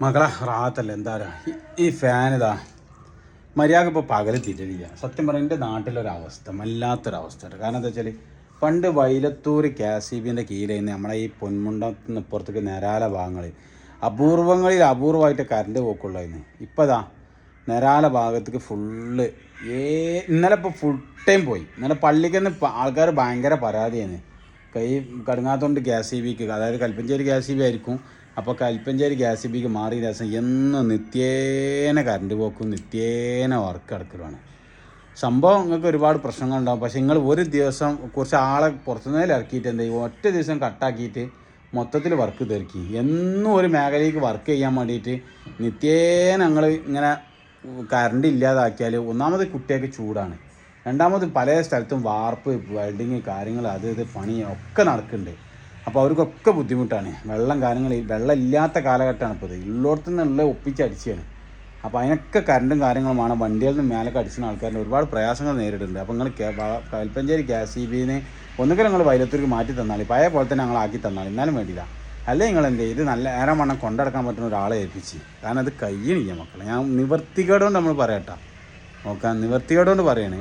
മകളെ റാത്തല്ല എന്താ പറയുക ഈ ഫാൻ ഇതാ മര്യാദ ഇപ്പോൾ പകൽ തിരിയില്ല. സത്യം പറഞ്ഞാൽ എൻ്റെ നാട്ടിലൊരവസ്ഥ വല്ലാത്തൊരവസ്ഥ. കാരണം എന്താ വെച്ചാൽ പണ്ട് വൈലത്തൂർ KCBൻ്റെ കീഴിലായിരുന്നു നമ്മളെ ഈ പൊന്മുണ്ടത്തിന് ഇപ്പുറത്തേക്ക് നിരാല ഭാഗങ്ങളിൽ അപൂർവമായിട്ട് കറണ്ട് പോക്കുള്ളായിരുന്നു. ഇപ്പോൾ ഇതാ നിരാല ഭാഗത്തേക്ക് ഫുള്ള് ഇന്നലെ ഇപ്പോൾ ഫുൾ ടൈം പോയി. ഇന്നലെ പള്ളിക്ക് ആൾക്കാർ ഭയങ്കര പരാതിയാണ്. കൈ കടുങ്ങാത്തോണ്ട് KCBക്ക്, അതായത് കൽപ്പഞ്ചേരി KCB ആയിരിക്കും. അപ്പോൾ കൽപ്പഞ്ചേരി KCBക്ക് മാറിയ ദിവസം എന്നും നിത്യേന കറണ്ട് പോക്കും നിത്യേന വർക്ക് എടുക്കലുമാണ്. സംഭവം നിങ്ങൾക്ക് ഒരുപാട് പ്രശ്നങ്ങളുണ്ടാകും. പക്ഷേ നിങ്ങൾ ഒരു ദിവസം കുറച്ച് ആളെ പുറത്തുനിന്ന് ഇറക്കിയിട്ട് എന്ത് ചെയ്യും, ഒറ്റ ദിവസം കട്ടാക്കിയിട്ട് മൊത്തത്തിൽ വർക്ക് തീർക്കി. എന്നും ഒരു മേഖലയ്ക്ക് വർക്ക് ചെയ്യാൻ വേണ്ടിയിട്ട് നിത്യേന ഞങ്ങൾ ഇങ്ങനെ കറണ്ട് ഇല്ലാതാക്കിയാൽ ഒന്നാമത് കുട്ടികൾക്ക് ചൂടാണ്, രണ്ടാമത് പല സ്ഥലത്തും വാർപ്പ് വെൽഡിങ് കാര്യങ്ങൾ അത് ഇത് പണി ഒക്കെ നടക്കുന്നുണ്ട്. അപ്പോൾ അവർക്കൊക്കെ ബുദ്ധിമുട്ടാണ്. വെള്ളം ഇല്ലാത്ത കാലഘട്ടമാണ് ഇപ്പോൾ ഇത്. ഉള്ളിടത്തു നിന്നുള്ള ഒപ്പിച്ചടിച്ചാണ്. അപ്പോൾ അതിനൊക്കെ കറണ്ടും കാര്യങ്ങളും വേണം. വണ്ടികളിൽ നിന്ന് മേലൊക്കെ അടിച്ചുന്ന ആൾക്കാരിന് ഒരുപാട് പ്രയാസങ്ങൾ നേരിടുന്നുണ്ട്. അപ്പോൾ നിങ്ങൾ കൽപ്പഞ്ചേരി KCBനെ ഒന്നുകിൽ നിങ്ങൾ വൈലത്തൂർക്ക് മാറ്റി തന്നാൽ പഴയ പോലെ തന്നെ ഞങ്ങൾ ആക്കി തന്നാൽ എന്നാലും വേണ്ടിയില്ല. അല്ലെങ്കിൽ നിങ്ങൾ എന്ത് ചെയ്യും, ഇത് നല്ല നേരം വണ്ണം കൊണ്ടെടുക്കാൻ പറ്റുന്ന ഒരാളെ ഏൽപ്പിച്ച്. കാരണം അത് കഴിയണില്ല മക്കളെ. ഞാൻ നിവർത്തികേടുകൊണ്ട് നമ്മൾ പറയട്ടോ, നോക്കാം, നിവർത്തികേടുകൊണ്ട് പറയണേ.